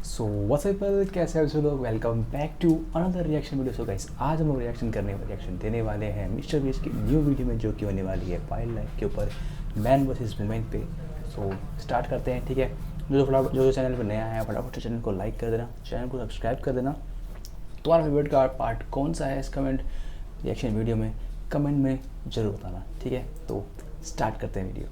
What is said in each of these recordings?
So what's up कैसे हो लोग, welcome back to another reaction video. So guys, आज हम लोग रिएक्शन देने वाले हैं मिस्टर बीस्ट की न्यू वीडियो में, जो कि होने वाली है वाइल्ड लाइफ के ऊपर, मैन वर्सेस वुमेन पे। सो स्टार्ट करते हैं, ठीक है। जो चैनल पर नया है फटाफट चैनल को लाइक कर देना, चैनल को सब्सक्राइब कर देना। तुम्हारा फेवरेट का पार्ट कौन सा है इस कमेंट रिएक्शन वीडियो में कमेंट में ज़रूर बताना, ठीक है। तो स्टार्ट करते हैं वीडियो।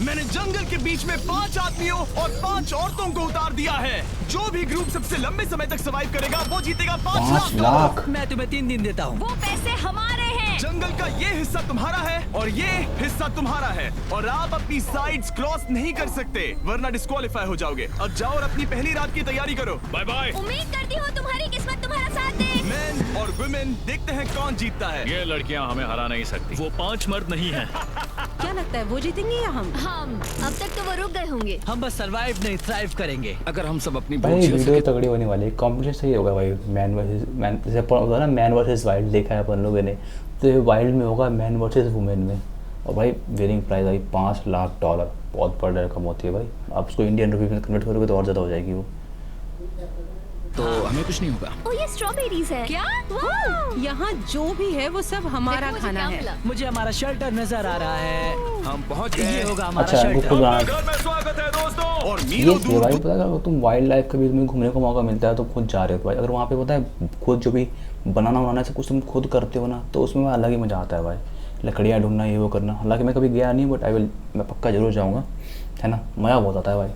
मैंने जंगल के बीच में 5 आदमियों और 5 औरतों को उतार दिया है। जो भी ग्रुप सबसे लंबे समय तक सर्वाइव करेगा वो जीतेगा 5 लाख। मैं तुम्हें 3 दिन देता हूँ। वो पैसे हमारे हैं। जंगल का ये हिस्सा तुम्हारा है और ये हिस्सा तुम्हारा है, और आप अपनी साइड्स क्रॉस नहीं कर सकते वरना डिस्क्वालीफाई हो जाओगे। अब जाओ और अपनी पहली रात की तैयारी करो। Bye bye. उम्मीद करती हूँ तुम्हारी किस्मत तुम्हारा साथ दे। मेन और वुमेन, देखते हैं कौन जीतता है। ये लड़कियां हमें हरा नहीं सकती। वो 5 मर्द नहीं हैं। क्या लगता है वो जीतेंगे या हम? हम अब तक तो वो रुक गए होंगे। हम बस सरवाइव नहीं थ्राइव करेंगे। अगर हम सब अपनी भाई वीडियो तगड़ी होने वाली है, कॉम्पिटिशन सही होगा भाई। मैन वर्सेस मैन, जैसे अपन होता है ना मैन वर्सेस वाइल्ड देखा है अपन लोगों ने, तो ये वाइल्ड में होगा मैन वर्सेस वुमेन में। और भाई विनिंग प्राइस भाई $5 लाख, बहुत बड़ा रकम होती है भाई। आप उसको इंडियन रुपीज में कन्वर्ट करोगे तो और ज़्यादा हो जाएगी वो। तो हमें कुछ नहीं होगा। ओ ये स्ट्रॉबेरीज है क्या? यहाँ जो भी है वो सब हमारा देखो मुझे खाना क्या है। मिला। मुझे हमारा शेल्टर नजर आ रहा है। हम पहुंच ये गए। होगा हमारा अच्छा शेल्टर। गुप्त गान घर में स्वागत है दोस्तों। और ये मीलों दूर भाई पता है, अगर तुम वाइल्ड लाइफ के बीच में घूमने का मौका मिलता है तो खुद जा रहे हो भाई। अगर वहाँ पे पता है खुद जो भी बनाना से कुछ तुम खुद करते हो ना, तो उसमें अलग ही मज़ा आता है भाई। लकड़ियाँ ढूंढना, ये वो करना। हालांकि मैं कभी गया नहीं, बट मैं पक्का जरूर जाऊँगा, है ना। मज़ा बहुत आता है भाई।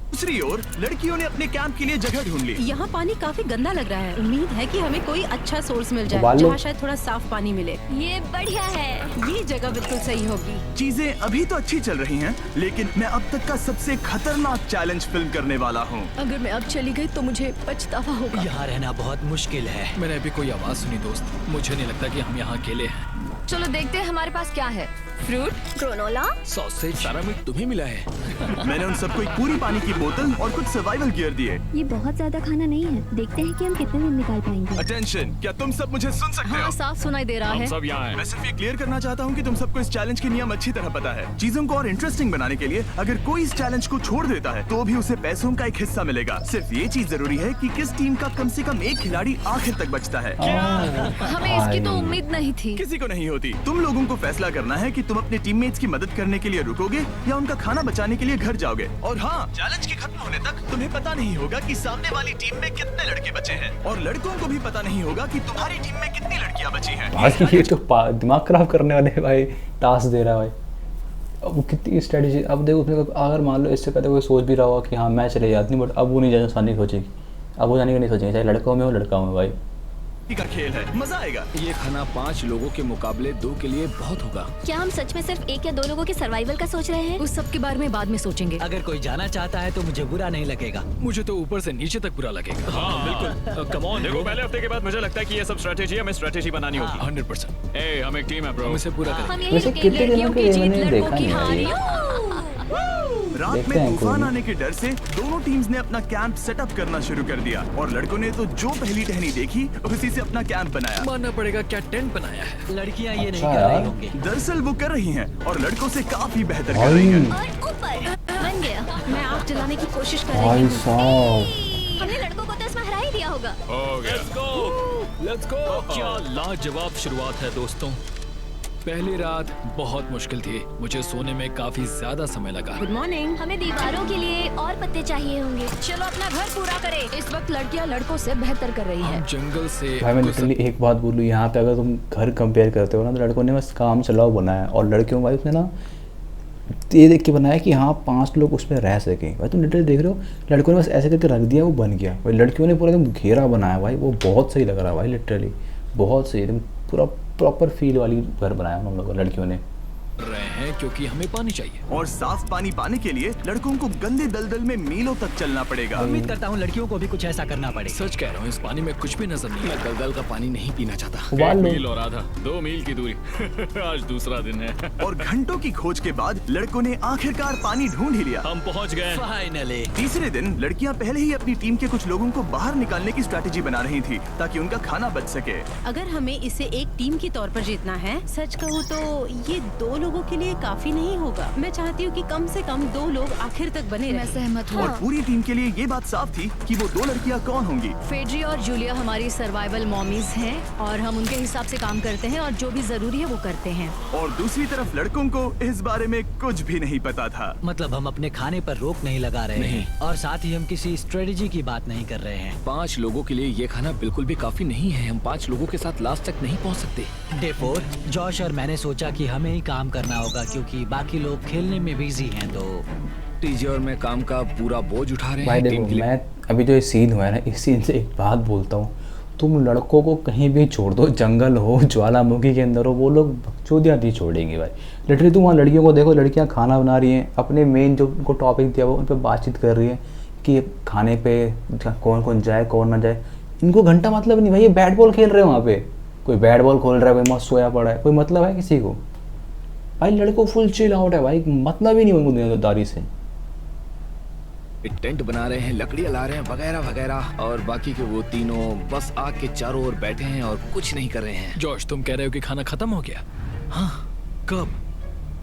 दूसरी ओर लड़कियों ने अपने कैंप के लिए जगह ढूंढ ली। यहाँ पानी काफी गंदा लग रहा है। उम्मीद है कि हमें कोई अच्छा सोर्स मिल जाए उबाल लो। जहाँ शायद थोड़ा साफ पानी मिले। ये बढ़िया है। ये जगह बिल्कुल सही होगी। चीजें अभी तो अच्छी चल रही हैं, लेकिन मैं अब तक का सबसे खतरनाक चैलेंज फिल्म करने वाला हूँ। अगर मैं अब चली गई तो मुझे पछतावा होगा। यहाँ रहना बहुत मुश्किल है। मैंने अभी कोई आवाज सुनी दोस्त। मुझे नहीं लगता कि हम यहाँ अकेले हैं। चलो देखते हैं हमारे पास क्या है। फ्रूट, ग्रेनोला, सॉसेज, सारा मीट तुम्हें मिला है। मैंने उन सबको एक पूरी पानी की बोतल और कुछ सर्वाइवल गियर दिए। ये बहुत ज्यादा खाना नहीं है। देखते हैं कि हम कितने दिन निकाल पाएंगे। अटेंशन, क्या तुम सब मुझे सुन सकते हाँ हो? साफ सुनाई दे रहा हम है। सब यहाँ हैं। मैं सिर्फ ये क्लियर करना चाहता हूँ कि तुम सबको इस चैलेंज के नियम अच्छी तरह पता है। चीजों को और इंटरेस्टिंग बनाने के लिए अगर कोई इस चैलेंज को छोड़ देता है तो भी उसे पैसों का एक हिस्सा मिलेगा। सिर्फ ये चीज जरूरी है कि किस टीम का कम से कम एक खिलाड़ी आखिर तक बचता है। हमें इसकी तो उम्मीद नहीं थी। किसी को नहीं होती। तुम लोगों को फैसला करना है कि तुम अपने टीममेट्स की मदद करने के लिए रुकोगे या उनका खाना बचाने के लिए घर जाओगे। और हाँ, चैलेंज के खत्म होने तक तुम्हें पता नहीं होगा कि सामने वाली टीम में कितने लड़के बचे हैं, और लड़कों को भी पता नहीं होगा कि तुम्हारी टीम में कितनी लड़कियां बची हैं। भाई ये तो दिमाग खराब करने वाले भाई टास्क दे रहा है भाई। अब वो कितनी स्ट्रेटेजी। अब देखो उसने अगर मान लो इससे पहले कोई सोच भी रहा होगा कि हाँ मैं चले जाती हूँ, बट अब वो नहीं जाने सानी सोचेगी। अब वो जाने का नहीं सोचेंगे, चाहे लड़का हो मैं हो लड़का हूँ भाई। का खेल है, मजा आएगा। ये खाना 5 लोगों के मुकाबले 2 के लिए बहुत होगा। क्या हम सच में सिर्फ 1 या 2 लोगों के सर्वाइवल का सोच रहे हैं? उस सब के बारे में बाद में सोचेंगे। अगर कोई जाना चाहता है तो मुझे बुरा नहीं लगेगा। मुझे तो ऊपर से नीचे तक बुरा लगेगा। हाँ बिल्कुल। कम ऑन, देखो पहले हफ्ते के बाद मुझे लगता है कि ये सब स्ट्रेटेजी है, हमें स्ट्रेटेजी बनानी होगी। 100%। ए, हम एक टीम है ब्रो। हम इसे पूरा करेंगे। हम यही वैसे रुकेंगे, कितने दिनों लड़कियों के की लिए जीत, मैंने लड़कों देखा की नहीं है ये। हार। रात देखते में हैं तूफान कोई। आने के डर से दोनों टीम्स ने अपना कैंप सेटअप करना शुरू कर दिया, और लड़कों ने तो जो पहली टहनी देखी उसी से अपना कैंप बनाया। मानना पड़ेगा, क्या टेंट बनाया है। लड़कियाँ ये नहीं अच्छा कर रही यार। होंगी। दरअसल वो कर रही हैं और लड़कों से काफी बेहतर कर भाई रही हैं। और ऊपर बन गया। मैं आग जलाने की कोशिश कर भाई रही हूँ। साहब, हमने लड़कों को तो इसमें हरा ही दिया होगा। हो गया। Let's go. क्या लाजवाब शुरुआत है दोस्तों। पहली रात बहुत मुश्किल थी। मुझे सोने में काफी ज्यादा समय लगा। Good morning. हमें दीवारों के लिए और पत्ते चाहिए होंगे। चलो अपना घर पूरा करें। इस वक्त लड़कियां लड़कों से बेहतर कर रही है। हम जंगल से भाई मैं लिटरली एक बात बोलूँ, यहाँ पे अगर तुम घर कंपेयर करते हो ना, तो लड़कों ने बस काम चलाओ बनाया है, और लड़कियों भाई उसने ना ये देख के बनाया कि हाँ 5 लोग उसमें रह सकें। भाई तुम लिटरली देख रहे हो, लड़कों ने बस ऐसे करके रख दिया, वो बन गया भाई। लड़कियों ने पूरा एकदम घेरा बनाया भाई, वो बहुत सही लग रहा है भाई। लिटरली बहुत सही, एकदम पूरा प्रॉपर फील वाली घर बनाया हम लोगों लड़कियों ने। रहे हैं क्योंकि हमें पानी चाहिए। और साफ पानी पाने के लिए लड़कों को गंदे दलदल में मीलों तक चलना पड़ेगा। उम्मीद करता हूँ लड़कियों को भी कुछ ऐसा करना पड़े। सच कह रहा हूँ, इस पानी में कुछ भी नजर नहीं। मैं दलदल का पानी नहीं पीना चाहता। उबाल 1 लो। मील और आधा, 2 मील की दूरी। आज दूसरा दिन है। और घंटों की खोज के बाद लड़कों ने आखिरकार पानी ढूंढ ही लिया। हम पहुँच गए। फाइनली। तीसरे दिन लड़कियां पहले ही अपनी टीम के कुछ लोगों को बाहर निकालने की स्ट्रेटेजी बना रही थी ताकि उनका खाना बच सके। अगर हमें इसे एक टीम के तौर पर जीतना है, सच कहूँ तो ये 2 लोगों के लिए काफी नहीं होगा। मैं चाहती हूँ कि कम से कम 2 लोग आखिर तक बने मैं रहें। सहमत हूँ। और पूरी टीम के लिए ये बात साफ थी कि वो 2 लड़कियां कौन होंगी। फेड्री और जूलिया हमारी सर्वाइवल मॉमीज हैं और हम उनके हिसाब से काम करते हैं और जो भी जरूरी है वो करते हैं। और दूसरी तरफ लड़कों को इस बारे में कुछ भी नहीं पता था। मतलब हम अपने खाने पर रोक नहीं लगा रहे हैं और साथ ही हम किसी स्ट्रेटेजी की बात नहीं कर रहे हैं। 5 लोगों के लिए ये खाना बिल्कुल भी काफी नहीं है। हम 5 लोगों के साथ लास्ट तक नहीं पहुंच सकते। डे 4 जॉश और मैंने सोचा कि हमें ही काम करना होगा क्योंकि बाकी लोग खेलने में बिजी हैं। तो टीजे और मैं काम का पूरा बोझ उठा रहे भाई हैं टीम देखो, के लिए। मैं अभी जो ये सीन हुआ है ना, इस सीन से एक बात बोलता हूँ, तुम लड़कों को कहीं भी छोड़ दो, जंगल हो, ज्वालामुखी के अंदर हो, वो लोग बकचोदियाँ नहीं छोड़ेंगे भाई। लिटरली तुम वहाँ लड़कियों को देखो, लड़कियाँ खाना बना रही हैं, अपने मेन जो उनको टॉपिक दिया हुआ उन पर बातचीत कर रही हैं कि खाने पे कौन कौन जाए कौन ना जाए। इनको घंटा मतलब नहीं भाई, ये बैट बॉल खेल रहे हैं वहाँ पे। कोई बैट बॉल खोल रहा है, कोई मस्त सोया पड़ा है, कोई मतलब है किसी को? भाई लड़कों फुल चिल आउट है भाई, मतलब ही नहीं उनको दुनियादारी से। टेंट बना रहे हैं, लकड़ियां ला रहे हैं, वगैरह वगैरह, और बाकी के वो तीनों बस आग के चारों ओर बैठे हैं और कुछ नहीं कर रहे हैं। जॉश, तुम कह रहे हो कि खाना खत्म हो गया? हाँ, कब?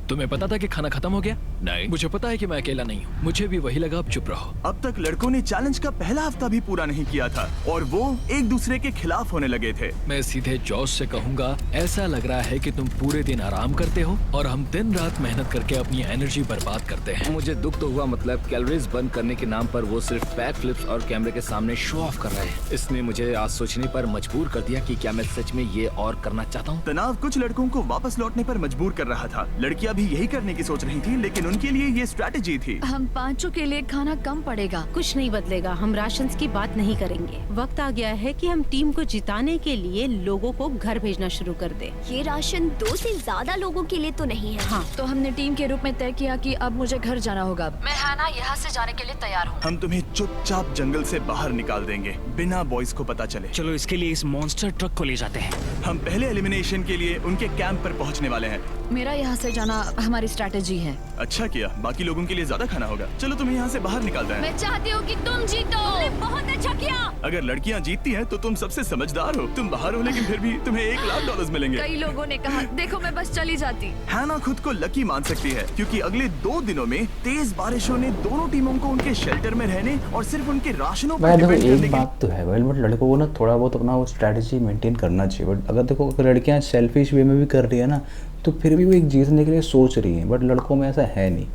तुम्हें पता था कि खाना खत्म हो गया? नहीं, मुझे पता है कि मैं अकेला नहीं हूँ। मुझे भी वही लगा। अब चुप रहो। अब तक लड़कों ने चैलेंज का पहला हफ्ता भी पूरा नहीं किया था और वो एक दूसरे के खिलाफ होने लगे थे। मैं सीधे जॉश से कहूंगा, ऐसा लग रहा है कि तुम पूरे दिन आराम करते हो और हम दिन रात मेहनत करके अपनी एनर्जी बर्बाद करते हैं। मुझे दुख तो हुआ, मतलब कैलोरीज बर्न करने के नाम पर वो सिर्फ बैक फ्लिप्स और कैमरे के सामने शो ऑफ कर रहे हैं। इसने मुझे आज सोचने पर मजबूर कर दिया कि क्या मैं सच में ये और करना चाहता हूँ। तनाव कुछ लड़कों को वापस लौटने पर मजबूर कर रहा था। लड़कियां भी यही करने की सोच रही थी, लेकिन उनके लिए ये स्ट्रैटेजी थी। हम 5 के लिए खाना कम पड़ेगा। कुछ नहीं बदलेगा, हम राशन की बात नहीं करेंगे। वक्त आ गया है कि हम टीम को जिताने के लिए लोगों को घर भेजना शुरू कर दें। ये राशन 2 से ज्यादा लोगों के लिए तो नहीं है। हाँ। तो हमने टीम के रूप में तय किया कि अब मुझे घर जाना होगा। मैं हैना यहाँ से जाने के लिए तैयार हूँ। हम तुम्हें चुपचाप जंगल से बाहर निकाल देंगे, बिना बॉयज को पता चले। चलो इसके लिए इस मॉन्स्टर ट्रक को ले जाते हैं। हम पहले एलिमिनेशन के लिए उनके कैंप पर पहुंचने वाले हैं। मेरा यहाँ से जाना हमारी स्ट्रैटेजी है। अच्छा किया, बाकी लोगों के लिए ज्यादा खाना होगा। चलो तुम्हें यहाँ से बाहर निकालते हैं। मैं चाहती हूँ कि तुम जीतो। तुमने बहुत अच्छा किया। अगर लड़कियाँ जीतती हैं तो तुम सबसे समझदार हो। तुम बाहर हो लेकिन फिर भी तुम्हें $1,00,000 मिलेंगे। कई लोगों ने कहा, देखो मैं बस चली जाती। हैना खुद को लकी मान सकती है क्योंकि अगले 2 दिनों में तेज बारिशों ने दोनों टीमों को उनके शेल्टर में रहने और सिर्फ उनके राशनों पर भाई देखो, डिपेंड करने एक की। बात तो है भाई, बट लड़कों को ना थोड़ा बहुत अपना वो स्ट्रैटेजी मेंटेन करना चाहिए। बट अगर देखो, अगर लड़कियां सेल्फिश वे में भी कर रही है ना, तो फिर भी वो एक जीतने के लिए सोच रही हैं। बट लड़कों में ऐसा है नहीं।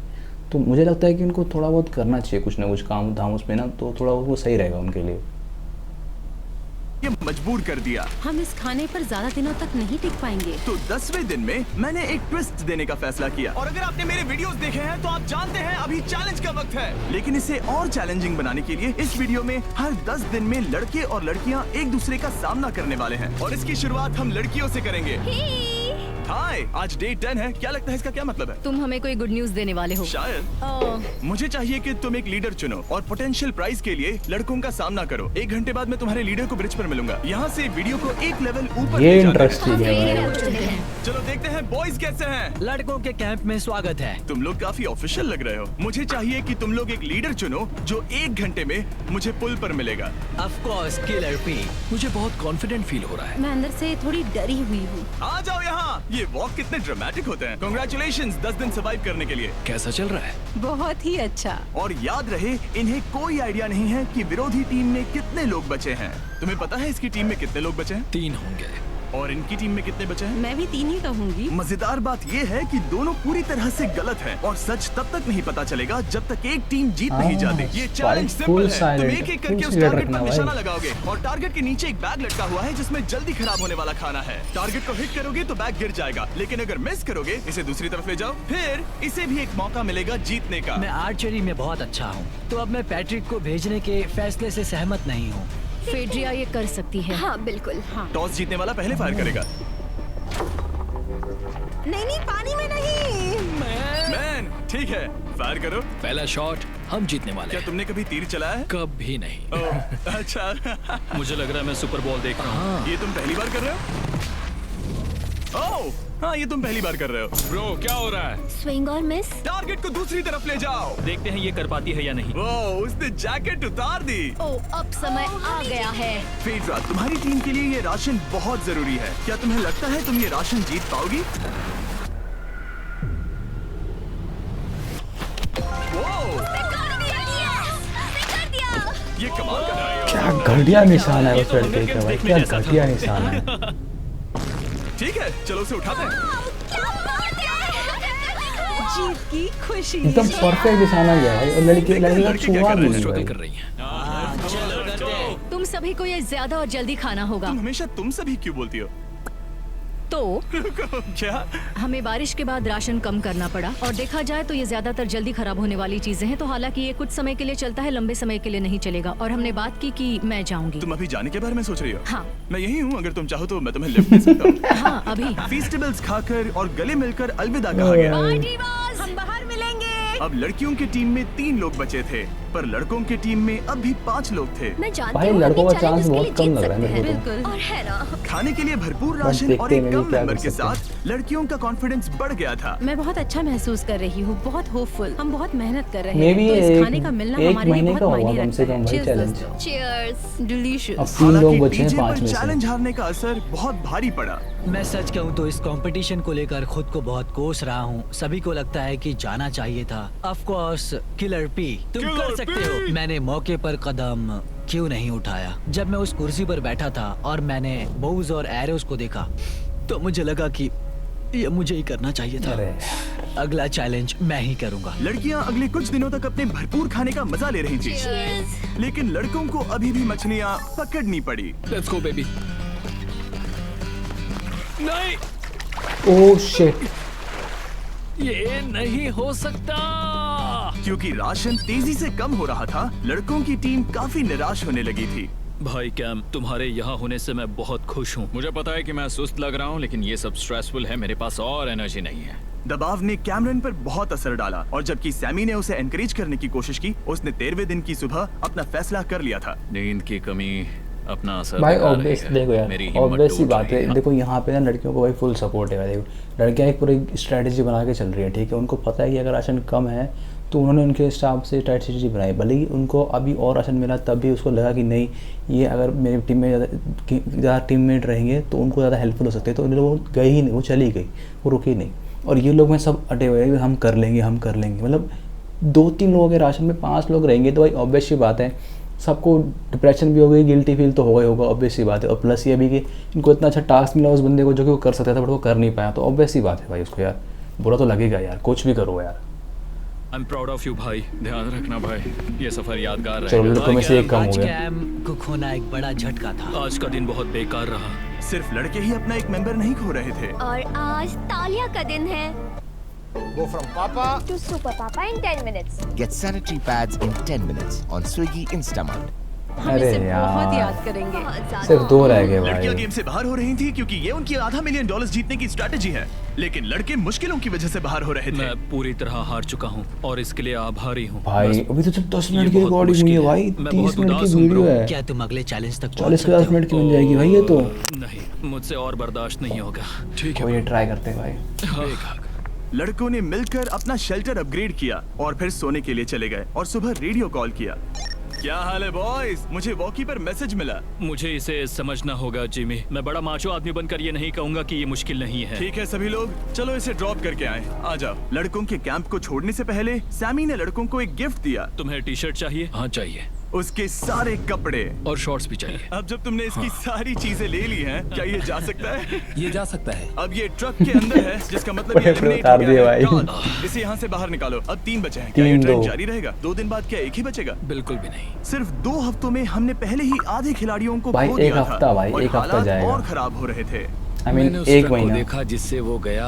तो मुझे लगता है कि उनको थोड़ा बहुत करना चाहिए कुछ ना कुछ काम धाम उसमें ना, तो थोड़ा वो सही रहेगा उनके लिए। ये मजबूर कर दिया। हम इस खाने पर ज्यादा दिनों तक नहीं टिक पाएंगे। तो 10वें दिन में मैंने एक ट्विस्ट देने का फैसला किया। और अगर आपने मेरे वीडियोस देखे हैं तो आप जानते हैं अभी चैलेंज का वक्त है। लेकिन इसे और चैलेंजिंग बनाने के लिए इस वीडियो में हर 10 दिन में लड़के और लड़कियां एक दूसरे का सामना करने वाले हैं और इसकी शुरुआत हम लड़कियों से करेंगे। हाय, आज डे 10 है। क्या लगता है इसका क्या मतलब है? तुम हमें कोई गुड न्यूज देने वाले हो। शायद। मुझे चाहिए कि तुम एक लीडर चुनो और पोटेंशियल प्राइज के लिए लड़कों का सामना करो। 1 घंटे बाद मैं तुम्हारे लीडर को ब्रिज पर मिलूंगा। यहाँ से वीडियो को एक लेवल ऊपर ये ले जाना है। इंटरेस्टिंग है भाई। चलो देखते हैं बॉयज कैसे हैं। लड़कों के कैंप में स्वागत है। तुम लोग काफी ऑफिशियल लग रहे हो। मुझे चाहिए कि तुम लोग एक लीडर चुनो जो 1 घंटे में मुझे पुल पर मिलेगा। Of course killer P. मुझे बहुत कॉन्फिडेंट फील हो रहा है। मैं अंदर से थोड़ी डरी हुई हूँ। आ जाओ यहाँ। ये वॉक कितने ड्रामेटिक होते हैं। कांग्रेचुलेशंस 10 दिन सर्वाइव करने के लिए। कैसा चल रहा है? बहुत ही अच्छा। और याद रहे, इन्हें कोई आइडिया नहीं है कि विरोधी टीम में कितने लोग बचे हैं। तुम्हें पता है इसकी टीम में कितने लोग बचे हैं? 3 होंगे। और इनकी टीम में कितने बचे हैं? मैं भी 3 ही कहूँगी। मजेदार बात ये है कि दोनों पूरी तरह से गलत हैं और सच तब तक नहीं पता चलेगा जब तक एक टीम जीत नहीं जाती। ये चैलेंज सिंपल है। तुम एक एक करके उस टारगेट पर निशाना लगाओगे और टारगेट के नीचे एक बैग लटका हुआ है जिसमें जल्दी खराब होने वाला खाना है। टारगेट को हिट करोगे तो बैग गिर जाएगा, लेकिन अगर मिस करोगे इसे दूसरी तरफ ले जाओ, फिर इसे भी एक मौका मिलेगा जीतने का। मैं आर्चरी में बहुत अच्छा हूँ, तो अब मैं पैट्रिक को भेजने के फैसले से सहमत नहीं हूँ। फेड्रिया ये कर सकती है। हाँ बिल्कुल। हाँ। टॉस जीतने वाला पहले फायर करेगा। नहीं, पानी में नहीं। मैन, ठीक है, फायर करो। पहला शॉट हम जीतने वाले क्या हैं। तुमने कभी तीर चलाया है? कभी नहीं। ओह, अच्छा। मुझे लग रहा है मैं सुपर बॉल देख रहा हूँ। ये तुम पहली बार कर रहे हो? ओह, हाँ, ये तुम पहली बार कर रहे हो। ब्रो, क्या हो रहा है? स्विंग और मिस। टारगेट को दूसरी तरफ ले जाओ। देखते हैं ये कर पाती है या नहीं। वो उसने जैकेट उतार दी। ओ, अब समय आ गया है। फेड्रा, तुम्हारी टीम के लिए ये राशन बहुत जरूरी है। क्या तुम्हें लगता है तुम ये राशन जीत पाओगी? ये कमाल का क्या घटिया निशान है उस लड़के का भाई, क्या घटिया निशान है। ठीक है, चलो उसे उठाते हैं। जीत की खुशी। एकदम परफेक्ट निशाना गया भाई, और लड़के का छुआ भी नहीं स्ट्रगल भाई। कर रही हैं। तुम सभी को ये ज्यादा और जल्दी खाना होगा। तुम हमेशा तुम सभी क्यों बोलती हो? तो क्या? हमें बारिश के बाद राशन कम करना पड़ा और देखा जाए तो ये ज्यादातर जल्दी खराब होने वाली चीजें हैं। तो हालांकि ये कुछ समय के लिए चलता है, लंबे समय के लिए नहीं चलेगा। और हमने बात की कि मैं जाऊंगी। तुम अभी जाने के बारे में सोच रही हो? हाँ। मैं यही हूँ, अगर तुम चाहो तो मैं तुम्हें लिफ्ट दे सकता हूँ। हाँ अभी। फीस्टेबल्स खाकर और गले मिलकर अलविदा कहा गया। हम बाहर मिलेंगे। अब लड़कियों की टीम में 3 लोग बचे थे, पर लड़कों की टीम में अब भी 5 लोग थे। मैं जानती भाई हूँ लड़कों हम का ये चांस challenge बहुत उसके कम लिए लग रहा है जीत मेरे को सकते तो। हैं। और है ना, खाने के लिए भरपूर बस राशन और देखते एक हैं कम नहीं क्या मेंबर कर के सकते हैं। साथ लड़कियों का कॉन्फिडेंस बढ़ गया था। मैं बहुत अच्छा महसूस कर रही हूँ, बहुत होपफुल। हम बहुत मेहनत कर रहे मे हैं, भी तो इस एक खाने का मिलना एक हमारे लिए महीने का बहुत होगा मायने कम से रखता कम है। भाई Cheers चैलेंज। दोस्तों। cheers। अब Delicious। 3 लोग हालांकि बचे हैं डीजे 5 पर में से। चैलेंज हारने का असर बहुत भारी पड़ा। मैं सच कहूँ तो इस कंपटीशन को लेकर खुद को बहुत कोस रहा हूँ। सभी को लगता है कि जाना चाहिए था। ऑफ कोर्स किलर पी, तुम कर सकते हो। मैंने मौके पर कदम क्यों नहीं उठाया? जब मैं उस कुर्सी पर बैठा था और मैंने बोव्स और एरोस को देखा तो मुझे लगा कि ये मुझे ही करना चाहिए था। अरे अगला चैलेंज मैं ही करूंगा। लड़कियां अगले कुछ दिनों तक अपने भरपूर खाने का मजा ले रही थी, लेकिन लड़कों को अभी भी मछलियां पकड़नी पड़ी। Let's go baby. नहीं, ओह शिट, ये नहीं हो सकता। क्योंकि राशन तेजी से कम हो रहा था, लड़कों की टीम काफी निराश होने लगी थी। भाई कैम, तुम्हारे यहाँ होने से मैं बहुत खुश हूँ। मुझे पता है कि मैं सुस्त लग रहा हूँ, लेकिन ये सब स्ट्रेसफुल है। मेरे पास और एनर्जी नहीं है। दबाव ने कैमरन पर बहुत असर डाला, और जबकि सैमी ने उसे एनकरेज करने की कोशिश की, उसने 13वें दिन की सुबह अपना फैसला कर लिया था। नींद की कमी अपना असर भाई दिखा रही ऑब्वियस है। देखो यार, मेरी हिम्मत ऑब्वियस सी टूट बात रही है। देखो यहाँ पे ना लड़कियों को भाई फुल सपोर्ट है। देखो लड़कियाँ एक पूरी स्ट्रैटेजी बना के चल रही है, ठीक है। उनको पता है कि अगर राशन कम है तो उन्होंने उनके हिसाब से स्ट्रैटेजी बनाई। भले ही उनको अभी और राशन मिला, तब भी उसको लगा कि नहीं, ये अगर मेरी टीम में ज़्यादा टीममेट रहेंगे तो उनको ज़्यादा हेल्पफुल हो सकते हैं। तो उन लोगों वो गई ही नहीं, वो चली गई, वो रुकी नहीं। और ये लोग में सब अटे हुए हैं, हम कर लेंगे, हम कर लेंगे। मतलब 2-3 लोगों के राशन में 5 लोग रहेंगे तो भाई ऑब्वियस सी बात है, सबको डिप्रेशन भी हो गई, गिल्टी फील तो होगा ही होगा, ऑब्वियस सी बात है। और प्लस ये भी कि इनको इतना अच्छा टास्क मिला उस बंदे को जो कि वो कर सकता था, बट वो कर नहीं पाया। तो ऑब्वियस सी बात है भाई, उसको यार बुरा तो लगेगा यार, कुछ भी करो यार। I am proud of you भाई। ध्यान रखना भाई, ये सफर यादगार चलो रहेगा। लड़कों में से एक कम हो आज गया। कैम को खोना एक बड़ा झटका था। आज का दिन बहुत बेकार रहा। सिर्फ लड़के ही अपना एक मेंबर नहीं खो रहे थे। और आज तालिया का दिन है। Go from Papa To Super Papa in 10 minutes. get sanitary pads in 10 minutes on Swiggy Instamart. हम अरे इसे बहुत यार, याद करेंगे। बहुत ज्यादा। सिर्फ 2 रह गए लड़कियां भाई। गेम से बाहर हो रही थी क्योंकि ये उनकी $500 मिलियन जीतने की स्ट्रैटेजी है, लेकिन लड़के मुश्किलों की वजह से बाहर हो रहे थे। मैं पूरी तरह हार चुका हूँ और इसके लिए आभारी हूँ। भाई बस अभी तो सिर्फ 10 ये मिनट की बहुत रिकॉर्डिंग हुई है मुश्किल भाई, है। मैं 30 बहुत मिनट उदास की हूँ वीडियो bro। है। क्या तुम अगले चैलेंज तक पहुंच 40-50 सकते मिनट की बन जाएगी भाई ये तो। नहीं, मुझसे और बर्दाश्त नहीं होगा। ठीक कोई है ये ट्राई करते हैं भाई। लड़कों ने मिलकर अपना शेल्टर अपग्रेड किया और फिर सोने के लिए चले गए और सुबह रेडियो कॉल किया। क्या हाल है बॉयज? मुझे वॉकी पर मैसेज मिला। मुझे इसे समझना होगा जिमी। मैं बड़ा माचो आदमी बनकर ये नहीं कहूंगा कि ये मुश्किल नहीं है। ठीक है सभी लोग, चलो इसे ड्रॉप करके आए। आ जाओ। लड़कों के कैंप को छोड़ने से पहले सैमी ने लड़कों को एक गिफ्ट दिया, तुम्हें टी शर्ट चाहिए? हाँ चाहिए। उसके सारे कपड़े। और शॉर्ट्स भी चाहिए। अब जब तुमने इसकी सारी चीजें ले ली हैं, क्या ये जा सकता है? ये जा सकता है। अब ये ट्रक के अंदर है, जिसका मतलब ये बड़े eliminate उतार हो गया दिए है। भाई। God, इसे यहाँ से बाहर निकालो। अब 3 बचे हैं। क्या ये 3, ट्रेंड 2। जारी रहेगा? 2 दिन बाद क्या एक ही बचेगा? बिल्कुल भी नहीं। सिर्फ 2 हफ्तों में हमने पहले ही आधे खिलाड़ियों को भाई खो एक दिया हफ्ता था भाई, और एक हफ्ता हालात जाएगा। और खराब हो रहे थे। आई मीन मैंने उस 1 ट्रक को महीना। देखा जिससे वो गया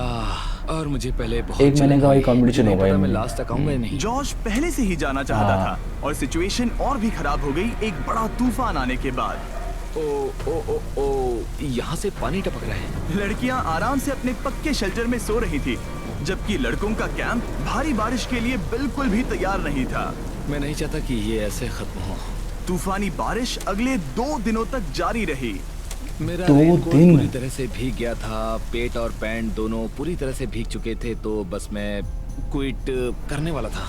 और मुझे पहले बहुत 1 महीने का भाई मुझे कंपटीशन नहीं होगा पता ये मैं मुझे। लास्ट तक आऊंगा या नहीं। जॉश पहले से ही जाना चाहता हाँ। था और सिचुएशन और भी खराब हो गई एक बड़ा तूफान आने के बाद। ओ ओ ओ ओ, यहाँ से पानी टपक रहा है। लड़कियां आराम से अपने पक्के शेल्टर में सो रही थी, जबकि लड़कों का कैंप भारी बारिश के लिए बिल्कुल भी तैयार नहीं था। मैं नहीं चाहता कि ये ऐसे खत्म हो। तूफानी बारिश अगले 2 दिनों तक जारी रही। मेरा 2 रेनकोट दिन। पूरी तरह से भीग गया था। पेट और पैंट दोनों पूरी तरह से भीग चुके थे, तो बस मैं क्विट करने वाला था।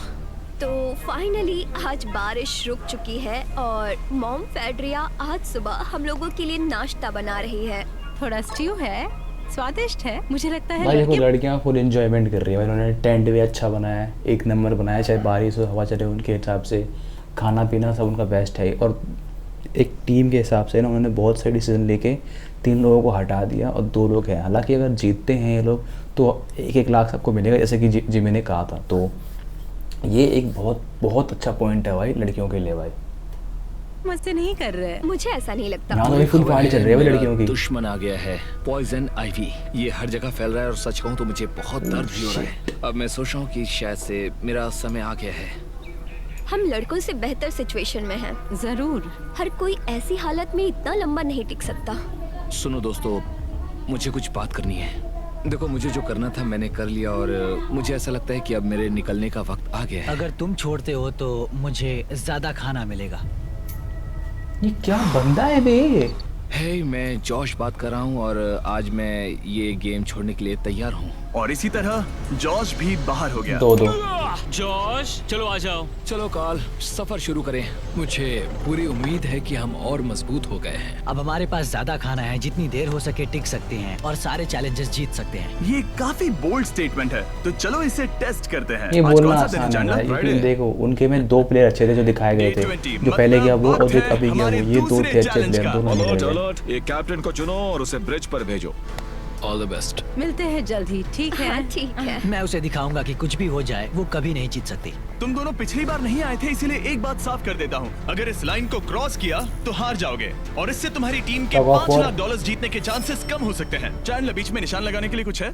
तो फाइनली आज बारिश रुक चुकी है और मॉम फेड्रिया आज सुबह हम लोगों के लिए नाश्ता बना रही है। थोड़ा स्ट्यू है, स्वादिष्ट है। मुझे लगता है भाई देखो लड़के लड़कियां फुल एंजॉयमेंट कर रही है। उन्होंने टेंट भी अच्छा बनाया है, 1 नंबर बनाया, चाहे बारिश हो हवा चले उनके हिसाब से। खाना पीना सब उनका बेस्ट है। और एक टीम के हिसाब से ना उन्होंने बहुत सारे डिसीजन लेके 3 लोगों को हटा दिया और 2 लोग हैं। हालांकि अगर जीतते हैं ये लोग तो 1-1 लाख सबको मिलेगा, जैसे कि जिमी ने कहा था। तो ये एक बहुत बहुत अच्छा पॉइंट है भाई लड़कियों के लिए भाई। मस्ती नहीं कर रहे। मुझे ऐसा नहीं लगता। यहाँ तो भाई फुल पार्टी चल रही है भाई मेरा लड़कियों की। दुश्मन आ गया है, पॉइजन आइवी। ये हर जगह फैल रहा है और सच कहूँ तो मुझे बहुत दर्द भी हो रहा है। अब मैं सोच रहा हूँ कि शायद से मेरा समय आ गया है। हम लड़कों से बेहतर सिचुएशन में हैं। जरूर। हर कोई ऐसी हालत में इतना लंबा नहीं टिक सकता। सुनो दोस्तों, मुझे कुछ बात करनी है। देखो, मुझे जो करना था मैंने कर लिया और मुझे ऐसा लगता है कि अब मेरे निकलने का वक्त आ गया है। अगर तुम छोड़ते हो तो मुझे ज्यादा खाना मिलेगा। ये क्या बंदा है बे? हे, मैं जॉश बात कर रहा हूँ और आज मैं ये गेम छोड़ने के लिए तैयार हूँ। और इसी तरह जॉश भी बाहर हो गया। 2-2। जॉश चलो आ जाओ। चलो कार्ल, सफर शुरू करें। मुझे पूरी उम्मीद है कि हम और मजबूत हो गए हैं। अब हमारे पास ज्यादा खाना है, जितनी देर हो सके टिक सकते हैं और सारे चैलेंजेस जीत सकते हैं। ये काफी बोल्ड स्टेटमेंट है, तो चलो इसे टेस्ट करते हैं। ये आज बोलना कौन सा दिन है, आसान जानना? है भाई, क्योंकि देखो उनके में 2 प्लेयर अच्छे थे जो दिखाए गए थे, T20 जो पहले गया वो और जो मतलब अभी गया वो। हमारे ये 2 दूसरे थे अच्छे challenge प्लेयर, का। दोनों निकल अलर्ट गए। अलर्ट, एक कैप्टन को चुनो और उसे ब्रिज पर भेजो। All the best. मिलते हैं जल्द ही, ठीक है? हाँ, ठीक है। मैं उसे दिखाऊंगा कि कुछ भी हो जाए वो कभी नहीं जीत सकती। तुम दोनों पिछली बार नहीं आए थे, इसीलिए एक बात साफ कर देता हूँ। अगर इस लाइन को क्रॉस किया तो हार जाओगे और इससे तुम्हारी टीम के Tug of $5 war। लाख जीतने के चांसेस कम हो सकते हैं। चैंडलर, बीच में निशान लगाने के लिए कुछ है?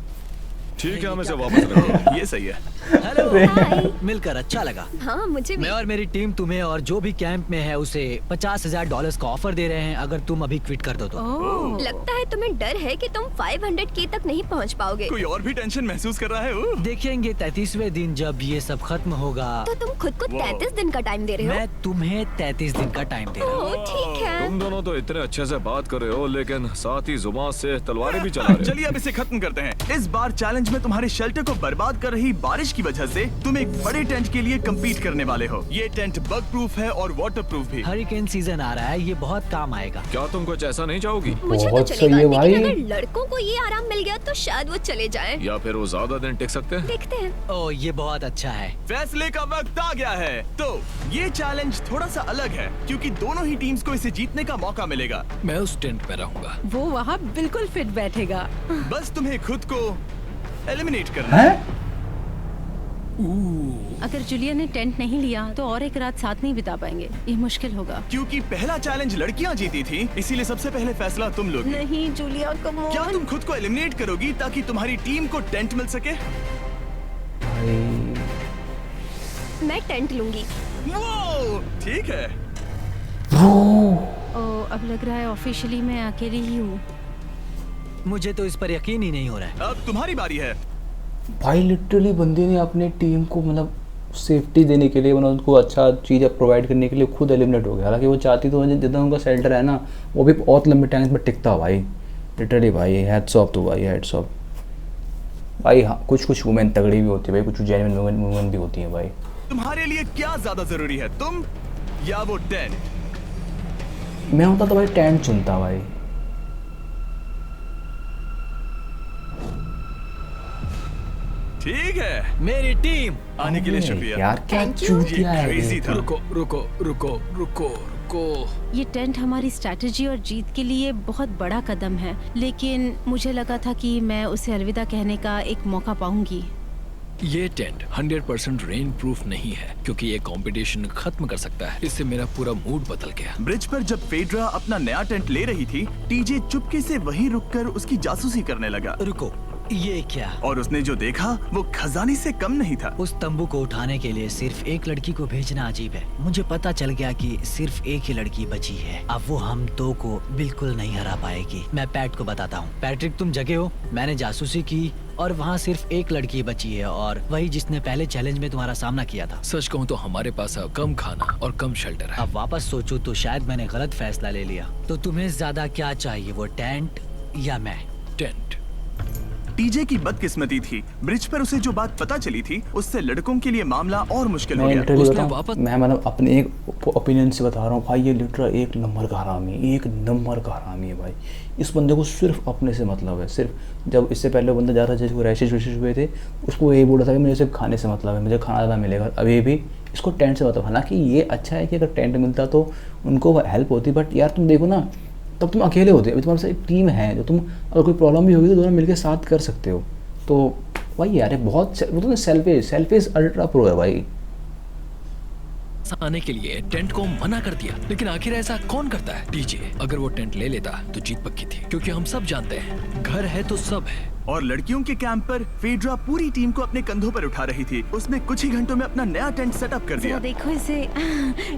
ठीक है, हम इसे वापस रखो। ये सही है। हेलो, मिलकर अच्छा लगा। हाँ, मुझे भी। मैं और मेरी टीम तुम्हें और जो भी कैंप में है उसे $50,000 का ऑफर दे रहे हैं अगर तुम अभी क्विट कर दो तो। ओह, लगता है तुम्हें डर है कि तुम 500K तक नहीं पहुंच पाओगे। कोई और भी टेंशन महसूस कर रहा है? ओह। देखेंगे 33वें दिन जब ये सब खत्म होगा। तो तुम खुद को 33 दिन का टाइम दे रहे हो? मैं तुम्हें 33 दिन का टाइम दे रहा हूँ। ओह, ठीक है। तुम दोनों तो इतने अच्छे से बात कर रहे हो, लेकिन साथ ही जुबान से तलवारें भी चला रहे हो। चलिए अब इसे खत्म करते हैं। इस बार चैलेंज में तुम्हारे शेल्टर को बर्बाद कर रही बारिश की वजह से तुम एक बड़े टेंट के लिए कम्पीट करने वाले हो। ये टेंट बग प्रूफ है और वाटर प्रूफ भी। हरिकेन सीजन आ रहा है, ये बहुत काम आएगा। क्या तुम कुछ ऐसा नहीं चाहोगी? मुझे तो बहुत चलेगा, सही है भाई। लेकिन अगर लड़कों को ये आराम मिल गया तो शायद वो चले जाएं। या फिर वो ज्यादा दिन टिक सकते हैं? देखते हैं। ओह, ये बहुत अच्छा है। फैसले का वक्त आ गया है। तो ये चैलेंज थोड़ा सा अलग है क्योंकि दोनों ही टीम्स को इसे जीतने का मौका मिलेगा। मैं उस टेंट में रहूंगा। वो वहाँ बिल्कुल फिट बैठेगा। बस तुम्हें खुद को एलिमिनेट करना है। हैं? अगर जूलिया ने टेंट नहीं लिया तो और एक रात साथ नहीं बिता पाएंगे। ये मुश्किल होगा। क्योंकि पहला चैलेंज लड़कियां जीती थी, इसीलिए सबसे पहले फैसला तुम लोगी। नहीं जूलिया, कम ऑन। क्या तुम खुद को एलिमिनेट करोगी ताकि तुम्हारी टीम को टेंट मिल सके? भाई मैं टेंट लूंगी। वो ठीक है। ओह, अब लग रहा है ऑफिशियली मैं अकेली ही हूँ। मुझे तो इस पर यकीन ही नहीं हो रहा है। अब तुम्हारी बारी है। भाई लिटरली बंदे ने अपने टीम को मतलब सेफ्टी देने के लिए, मतलब उनको अच्छा चीज़ प्रोवाइड करने के लिए खुद एलिमिनेट हो गया। हालांकि वो चाहती तो जितना उनका शेल्टर है ना वो भी बहुत लंबे टाइम में टिकता है भाई। लिटरली भाई हैट्स ऑफ तो भाई, हैट्स ऑफ भाई। हाँ, कुछ वुमेन तगड़ी भी होती है भाई, कुछ जेन्युइन वुमेन भी होती है भाई। तुम्हारे लिए क्या ज्यादा जरूरी है, तुम या वो टेंट? मैं होता तो भाई टेंट चुनता भाई। ठीक है, मेरी टीम आने के लिए शुक्रिया। यार क्या Thank you। चूतिया ये है crazy ये। था। रुको रुको रुको रुको रुको। ये टेंट हमारी स्ट्रैटेजी और जीत के लिए बहुत बड़ा कदम है, लेकिन मुझे लगा था कि मैं उसे अलविदा कहने का एक मौका पाऊंगी। ये टेंट 100% रेन प्रूफ नहीं है क्योंकि ये कंपटीशन खत्म कर सकता है। इससे मेरा पूरा मूड बदल गया। ब्रिज पर जब फेड्रा अपना नया टेंट ले रही थी, टीजे चुपके से वहीं रुककर उसकी जासूसी करने लगा। रुको, ये क्या? और उसने जो देखा वो खजाने से कम नहीं था। उस तंबू को उठाने के लिए सिर्फ एक लड़की को भेजना अजीब है। मुझे पता चल गया कि सिर्फ एक ही लड़की बची है। अब वो हम दो को बिल्कुल नहीं हरा पाएगी। मैं पैट को बताता हूँ। पैट्रिक, तुम जगे हो? मैंने जासूसी की और वहाँ सिर्फ एक लड़की बची है और वही जिसने पहले चैलेंज में तुम्हारा सामना किया था। सच कहूँ तो हमारे पास अब कम खाना और कम शेल्टर है। अब वापस सोचूं तो शायद मैंने गलत फैसला ले लिया। तो तुम्हें ज्यादा क्या चाहिए, वो टेंट या मैं? टेंट। टीजे की बदकिस्मती थी। ब्रिज पर उसे जो बात पता चली थी उससे लड़कों के लिए मामला और मुश्किल हो मैं गया। लिटरली उसने बताऊं, वापस- मैं मतलब अपने एक ओपिनियन से बता रहा हूँ भाई, ये लिटरल एक नंबर का हरामी है, एक नंबर का हरामी है भाई। इस बंदे को सिर्फ अपने से मतलब है। सिर्फ जब इससे पहले वो बंदा जा रहा था जिसको रैशेज वैशेज हुए थे, उसको यही बोला था कि मुझे सिर्फ खाने से मतलब है, मुझे खाना ज़्यादा मिलेगा। अभी भी इसको टेंट से मतलब, हालांकि ये अच्छा है कि अगर टेंट मिलता तो उनको हेल्प होती, बट यार तुम देखो ना, तब तुम अकेले होते, अभी तुम्हारे साथ एक टीम है, जो तुम अगर कोई प्रॉब्लम भी होगी तो दोनों मिलकर साथ कर सकते हो। तो भाई यार ये बहुत वो तो सेल्फिश अल्ट्रा प्रो है भाई। आने के लिए टेंट को मना कर दिया, लेकिन आखिर ऐसा कौन करता है? टीजे अगर वो टेंट ले लेता तो जीत पक्की थी, क्योंकि हम सब जानते हैं घर है तो सब है। और लड़कियों के कैंप पर फेड्रा पूरी टीम को अपने कंधों पर उठा रही थी। उसने कुछ ही घंटों में अपना नया टेंट सेटअप कर दिया। जरा देखो इसे,